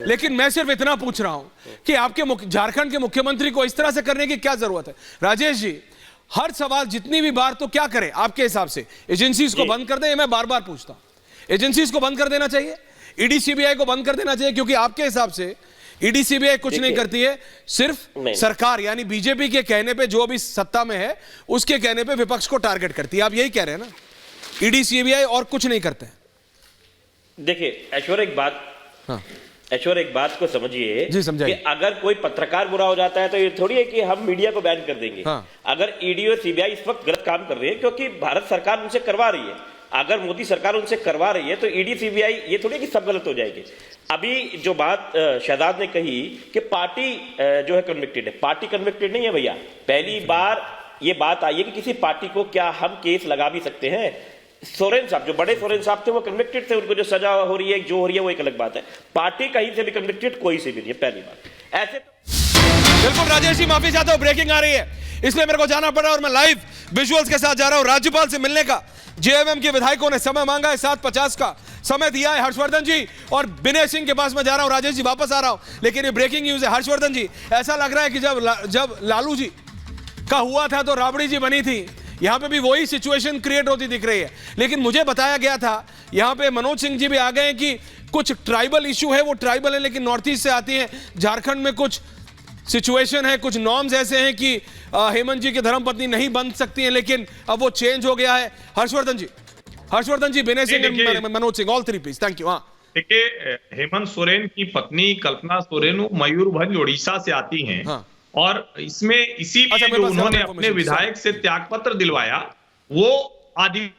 लेकिन मैं सिर्फ इतना पूछ रहा हूं कि आपके झारखंड के मुख्यमंत्री को इस तरह से करने की क्या जरूरत है? राजेश जी, हर सवाल जितनी भी बार तो क्या करें आपके हिसाब से? एजेंसीज को बंद कर दें? मैं बार बार पूछता हूं, एजेंसीज को बंद कर देना चाहिए, ईडी सीबीआई को बंद कर देना चाहिए, क्योंकि आपके हिसाब से ईडी सीबीआई कुछ नहीं करती है, सिर्फ सरकार यानी बीजेपी के कहने पे, जो अभी सत्ता में है उसके कहने पे विपक्ष को टारगेट करती है। आप यही कह रहे हैं ना, ईडी सीबीआई और कुछ नहीं करते हैं? देखिए ऐश्वर्य, एक बात को समझिए जी, समझाइए। कि अगर कोई पत्रकार बुरा हो जाता है तो ये थोड़ी है कि हम मीडिया को बैन कर देंगे। अगर ईडी और सीबीआई इस वक्त गलत काम कर रही है क्योंकि भारत सरकार उनसे करवा रही है, अगर मोदी सरकार उनसे करवा रही है तो ईडी सीबीआई ये थोड़ी कि सब गलत हो जाएगी। अभी जो बात शहजाद ने कही कि पार्टी जो है कन्विक्टेड है, पार्टी कन्विक्टेड नहीं है भैया। पहली बार ये बात आई है कि किसी पार्टी को क्या हम केस लगा भी सकते हैं। सोरेन साहब, जो बड़े सोरेन साहब थे, वो कन्विक्टेड थे, उनको जो सजा हो रही है, जो हो रही है, वो एक अलग बात है। पार्टी कहीं से भी कन्विक्टेड कोई से भी नहीं है, पहली बात। ऐसे बिल्कुल राजेश जी, माफी चाहता हूं, ब्रेकिंग आ रही है इसलिए मेरे को जाना पड़ा और मैं लाइव विजुअल्स के साथ जा रहा हूं। राज्यपाल से मिलने का जेएमएम के विधायकों ने समय मांगा है, 7:50 का समय दिया है। हर्षवर्धन जी और विनय सिंह के पास मैं जा रहा हूं। राजेश जी वापस आ रहा हूं, लेकिन ये ब्रेकिंग न्यूज है। हर्षवर्धन जी, ऐसा लग रहा है कि जब लालू जी का हुआ था तो राबड़ी जी बनी थी, यहां पे भी वही सिचुएशन क्रिएट होती दिख रही है। लेकिन मुझे बताया गया था, यहां पे मनोज सिंह जी भी आ गए हैं कि कुछ ट्राइबल इशू है, वो ट्राइबल है लेकिन नॉर्थ ईस्ट से आती है। झारखंड में कुछ सिचुएशन है, कुछ नॉर्म्स ऐसे हैं कि हेमंत जी की धर्मपत्नी नहीं बन सकती हैं, लेकिन अब वो चेंज हो गया है। Harshvardhan ji, Vinay Singh, Manoj Singh, all three please. Thank you. हाँ देखिए, हेमंत सोरेन की पत्नी कल्पना सोरेन मयूरभंज उड़ीसा से आती हैं। हाँ। और इसमें इसीलिए जो उन्होंने अपने विधायक से त्यागपत्र दिलवाया, वो आदिवासी।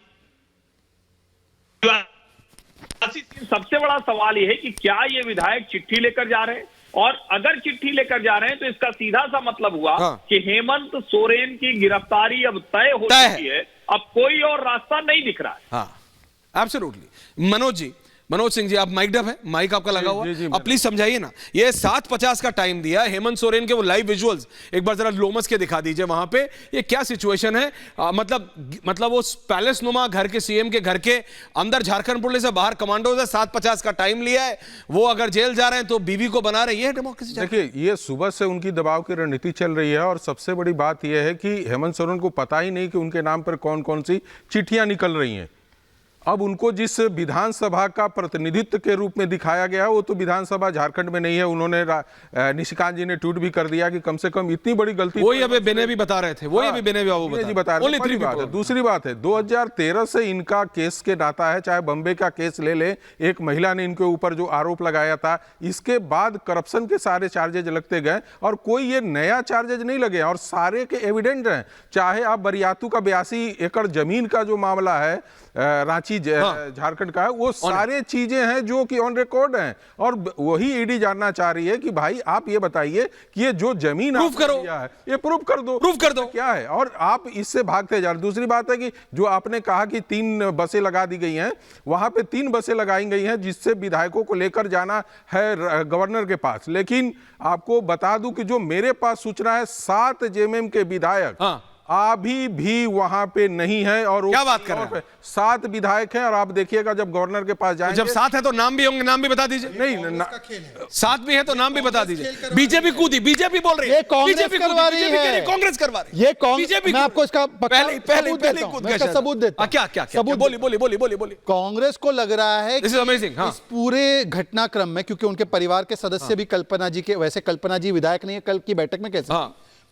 सबसे बड़ा सवाल यह है कि क्या ये विधायक चिट्ठी लेकर जा रहे हैं, और अगर चिट्ठी लेकर जा रहे हैं तो इसका सीधा सा मतलब हुआ कि हेमंत सोरेन की गिरफ्तारी अब तय हो चुकी है, अब कोई और रास्ता नहीं दिख रहा है। हाँ, एब्सोल्युटली। मनोज सिंह जी, आप माइक डब है, माइक आपका लगा हुआ, अब प्लीज समझाइए ना। ये 7:50 का टाइम दिया हेमंत सोरेन के, वो लाइव विजुअल्स एक बार जरा लोमस के दिखा दीजिए वहां पे। ये क्या सिचुएशन है? मतलब वो पैलेस नुमा घर के, सीएम के घर के अंदर झारखंड पुलिस है, बाहर कमांडोज है, 7:50 का टाइम लिया है, वो अगर जेल जा रहे हैं तो बीवी को बना रहे हैं। डेमोक्रेसी। देखिए, ये सुबह से उनकी दबाव की रणनीति चल रही है, और सबसे बड़ी बात यह है कि हेमंत सोरेन को पता ही नहीं कि उनके नाम पर कौन कौन सी चिट्ठियां निकल रही हैं। अब उनको जिस विधानसभा का प्रतिनिधित्व के रूप में दिखाया गया, वो तो विधानसभा झारखंड में नहीं है। उन्होंने निशिकांत जी ने ट्वीट भी कर दिया कि कम से कम इतनी बड़ी गलती, वही अभी बेने भी बता रहे थे, वही अभी बेने भी बता रहे थे। दूसरी बात है, 2013 से इनका केस के नाता है, चाहे बम्बे का केस ले ले, एक महिला ने इनके ऊपर जो आरोप लगाया था, इसके बाद करप्शन के सारे चार्जेज लगते गए, और कोई ये नया चार्जेज नहीं लगे, और सारे के एविडेंट हैं। चाहे आप बरियातू का 82 एकड़ जमीन का जो मामला है, रांची झारखंड का है, वो सारे चीजें हैं जो कि ऑन रिकॉर्ड हैं। और वही ईडी जानना चाह रही है कि भाई आप ये बताइए कि ये जो जमीन प्रूफ करो, है, ये प्रूफ कर दो क्या है, और आप इससे भागते जा रहे। दूसरी बात है कि जो आपने कहा कि 3 बसें लगा दी गई हैं, वहां पे 3 बसें लगाई गई हैं जिससे विधायकों को लेकर जाना है गवर्नर के पास। लेकिन आपको बता दूं कि जो मेरे पास सूचना है, 7 जेएमएम के विधायक अभी भी वहां पे नहीं है। और क्या बात कर रहे हैं? 7 विधायक हैं, और आप देखिए जब गवर्नर के पास जाएंगे, जब 7 है तो नाम भी होंगे, नाम भी बता दीजिए। नहीं, 7 भी है तो नाम भी बता दीजिए। बीजेपी कूदी, बीजेपी बोल रही है, ये कांग्रेस करवा रही है, कांग्रेस करवा रही है, ये बीजेपी। मैं आपको इसका पहले सबूत देता हूं। क्या? बोलिए। कांग्रेस को लग रहा है दिस इज अमेजिंग। इस पूरे घटनाक्रम में, क्योंकि उनके परिवार के सदस्य भी कल्पना जी के, वैसे कल्पना जी विधायक नहीं है, कल की बैठक में कैसे,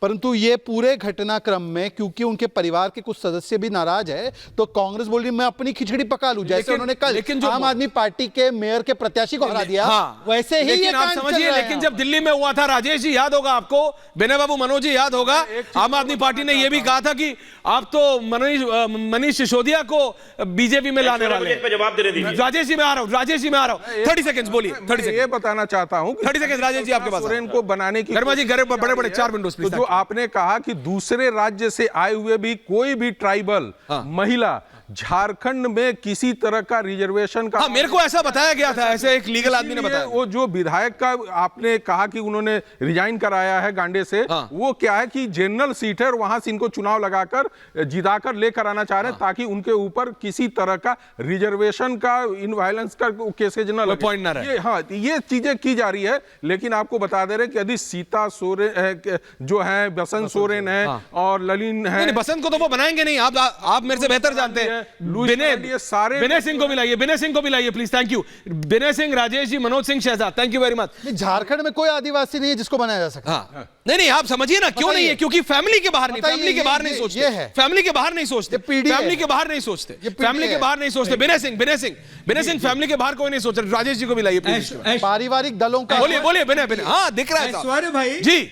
परंतु ये पूरे घटनाक्रम में क्योंकि उनके परिवार के कुछ सदस्य भी नाराज है, तो कांग्रेस बोल रही मैं अपनी खिचड़ी पका लूं, जैसे उन्होंने कल आम आदमी पार्टी के मेयर के प्रत्याशी को हरा दिया, वैसे ही ये आप समझिए। लेकिन जब दिल्ली में हुआ था, राजेश जी याद होगा आपको, विनय बाबू, मनोज जी याद होगा, आम आदमी पार्टी ने यह भी कहा था कि आप तो मनीष सिसोदिया को बीजेपी में लाने वाले हैं। जवाब दे रहे। राजेश जी मैं आ रहा हूं, 30 सेकंड बोलिए। 30 सेकंड ये बताना चाहता हूं, 30 सेकंड राजेश जी आपके पास। सोरेन को बनाने की गर्मा जी, बड़े 4 विंडोज प्लीज। आपने कहा कि दूसरे राज्य से आए हुए भी कोई भी ट्राइबल महिला झारखंड में किसी तरह का रिजर्वेशन का, हाँ, मेरे को ऐसा बताया गया था, ऐसे एक लीगल आदमी ने बताया। वो जो विधायक का आपने कहा कि उन्होंने रिजाइन कराया है गांडे से, हाँ। वो क्या है कि जनरल सीट है, वहां से इनको चुनाव लगाकर जिताकर लेकर आना चाह रहे हैं, ताकि उनके ऊपर किसी तरह का रिजर्वेशन का इनवायलेंस का केसेज न लगे, पॉइंट ना रहे। हाँ, ये चीजें की जा रही है। लेकिन आपको बता दे रहे कि यदि सीता सोरेन जो है, बसंत सोरेन है और ललिन है, नहीं, बसंत को तो वो बनाएंगे नहीं, आप मेरे से बेहतर जानते हैं। विनय सिंह को मिलाइए, विनय सिंह को मिलाइए please, thank you. Vinay Singh, Rajesh ji, Manoj Singh Shahzad, thank you very much. Jharkhand में कोई आदिवासी नहीं है जिसको बनाया जा सकता। हाँ, नहीं, आप समझिए ना, क्यों नहीं है? क्योंकि फैमिली के बाहर नहीं, फैमिली के बाहर नहीं सोचते, फैमिली के बाहर नहीं सोचते, फैमिली के बाहर नहीं सोचते, फैमिली के बाहर नहीं सोचते। विनय सिंह फैमिली के बाहर कोई नहीं सोच रहे। राजेश जी को मिलाइए प्लीज। पारिवारिक दलों का, बोलिए विनय। हाँ, दिख रहा है ऐश्वर्य भाई जी।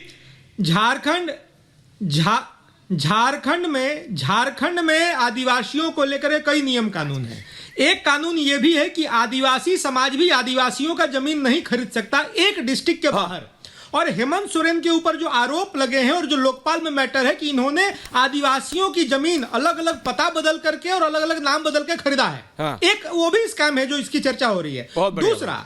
झारखंड में आदिवासियों को लेकर कई नियम कानून है। एक कानून यह भी है कि आदिवासी समाज भी आदिवासियों का जमीन नहीं खरीद सकता एक डिस्ट्रिक्ट के बाहर। और हेमंत सोरेन के ऊपर जो आरोप लगे हैं और जो लोकपाल में मैटर है कि इन्होंने आदिवासियों की जमीन अलग अलग पता बदल करके और अलग अलग नाम बदल के खरीदा है, एक वो भी स्कैम है जो इसकी चर्चा हो रही है। दूसरा,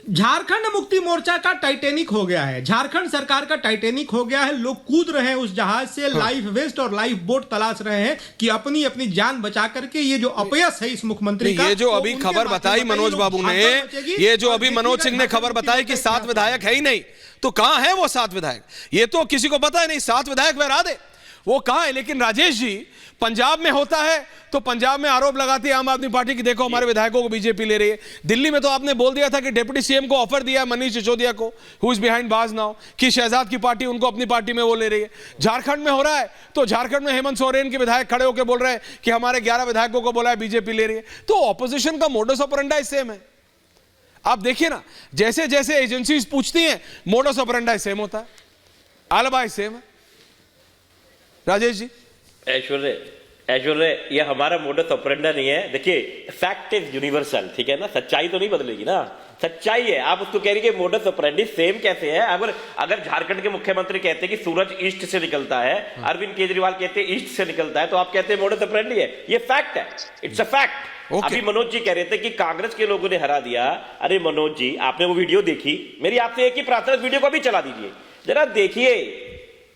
झारखंड मुक्ति मोर्चा का टाइटैनिक हो गया है, झारखंड सरकार का टाइटैनिक हो गया है। लोग कूद रहे हैं उस जहाज से, लाइफ वेस्ट और लाइफ बोट तलाश रहे हैं कि अपनी अपनी जान बचा करके ये जो अपयश है इस मुख्यमंत्री का, ये जो अभी खबर बताई मनोज बाबू ने, ये जो अभी मनोज सिंह ने खबर बताई कि 7 विधायक है ही नहीं, तो कहां है वो 7 विधायक? ये तो किसी को पता है नहीं। 7 विधायक बहरा दे, वो कहां है? लेकिन राजेश जी, पंजाब में होता है तो पंजाब में आरोप लगाती है आम आदमी पार्टी की, देखो हमारे विधायकों को बीजेपी ले रही है। दिल्ली में तो आपने बोल दिया था कि डिप्टी सीएम को ऑफर दिया है मनीष सिसोदिया को, हु इज बिहाइंड बाज नाउ, कि शहजाद की पार्टी उनको अपनी पार्टी में वो ले रही है। झारखंड में हो रहा है तो झारखंड में हेमंत सोरेन के विधायक खड़े होकर बोल रहे हैं कि हमारे 11 विधायकों को बोला है बीजेपी ले रही है। तो ऑपोजिशन का मोडस ऑपरेंडाई सेम है। आप देखिए ना, जैसे जैसे एजेंसीज पूछती हैं, मोडस ऑपरेंडाई सेम होता है, आलबाई सेम है। राजेश जी। ऐश्वर्य, ये हमारा मोडस ऑपरेंडा नहीं है। देखिए, फैक्ट इज यूनिवर्सल, ठीक है ना, सच्चाई तो नहीं बदलेगी ना, सच्चाई है। आप उसको कह रही है मोडस ऑपरेंडी सेम कैसे है? अगर झारखंड के मुख्यमंत्री कहते हैं कि सूरज ईस्ट से निकलता है, अरविंद केजरीवाल कहते हैं ईस्ट से निकलता है, तो आप कहते हैं मोडस ऑपरेंडी है। ये फैक्ट है, इट्स अ फैक्ट। अभी मनोज जी कह रहे थे कि कांग्रेस के लोगों ने हरा दिया। अरे मनोज जी, आपने वो वीडियो देखी? मेरी आपसे एक ही प्रार्थना, वीडियो को भी चला दीजिए, जरा देखिए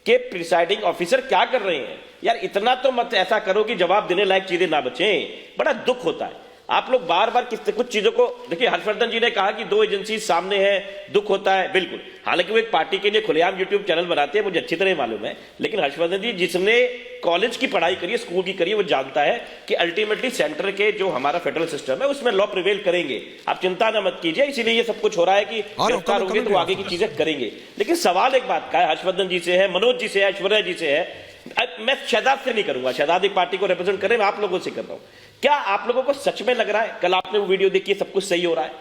कि प्रिसाइडिंग ऑफिसर क्या कर रहे हैं। यार इतना तो मत ऐसा करो कि जवाब देने लायक चीजें ना बचें। बड़ा दुख होता है, आप लोग बार बार कुछ चीजों को देखिए। हर्षवर्धन जी ने कहा कि 2 एजेंसी सामने है, दुख होता है, बिल्कुल। हालांकि वो एक पार्टी के लिए खुलेआम यूट्यूब चैनल बनाते हैं, मुझे अच्छी तरह मालूम है। लेकिन हर्षवर्धन जी, जिसने कॉलेज की पढ़ाई करी है, स्कूल की करी है, वो जानता है कि अल्टीमेटली सेंटर के जो हमारा फेडरल सिस्टम है उसमें लॉ प्रिवेल करेंगे। आप चिंता ना मत कीजिए, इसीलिए ये सब कुछ हो रहा है कि गिरफ्तार होंगे तो आगे की चीजें करेंगे। लेकिन सवाल एक बात का है, हर्षवर्धन जी से है, मनोज जी से है, ऐश्वर्या जी से है। मैं शहजाद से नहीं करूंगा, शहजाद एक पार्टी को रिप्रेजेंट करे, मैं आप लोगों से कर रहा हूं। क्या आप लोगों को सच में लग रहा है, कल आपने वो वीडियो देखी, सब कुछ सही हो रहा है?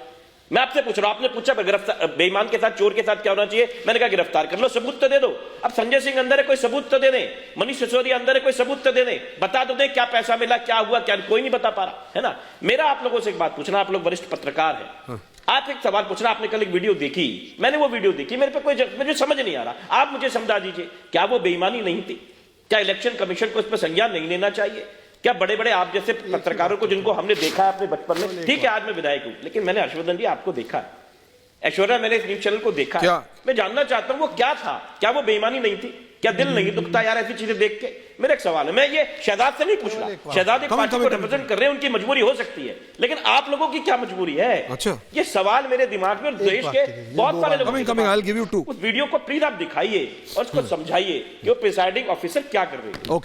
मैं आपसे पूछ रहा हूं, आपने पूछा गिरफ्तार बेईमान के साथ, चोर के साथ क्या होना चाहिए? मैंने कहा गिरफ्तार कर लो, सबूत तो दे दो। अब संजय सिंह अंदर है, कोई सबूत तो दे दे। मनीष सिसोदिया अंदर है, कोई सबूत तो दे दे, बता तो दे क्या पैसा मिला, क्या हुआ, क्या कोई नहीं बता पा रहा है ना। मेरा आप लोगों से एक बात पूछना, आप लोग वरिष्ठ पत्रकार हैं, आप एक सवाल पूछना। आपने कल एक वीडियो देखी, मैंने वो वीडियो देखी, मेरे पे मुझे समझ नहीं आ रहा, आप मुझे समझा दीजिए, क्या वो बेईमानी नहीं थी? क्या इलेक्शन कमीशन को इस पर संज्ञान नहीं लेना चाहिए? क्या बड़े बड़े आप जैसे पत्रकारों को, जिनको हमने देखा है अपने बचपन में, ठीक है आज मैं विधायक हूं, लेकिन मैंने हर्षवर्धन जी आपको देखा है, ऐश्वर्या मैंने इस न्यूज चैनल को देखा है, मैं जानना चाहता हूं वो क्या था? क्या वो बेईमानी नहीं थी? क्या दिल नहीं दुखता यार ऐसी चीजें देख के? मेरा एक सवाल है, मैं ये शहजाद से नहीं पूछ रहा, शहजाद एक पार्टी को रिप्रेजेंट कर रहे हैं, उनकी मजबूरी हो सकती है, लेकिन आप लोगों की क्या मजबूरी है? अच्छा, ये सवाल मेरे दिमाग में, देश के बहुत सारे लोग, उस वीडियो को प्लीज आप दिखाइए और उसको समझाइए कि वो प्रिसाइडिंग ऑफिसर क्या कर रहे हैं।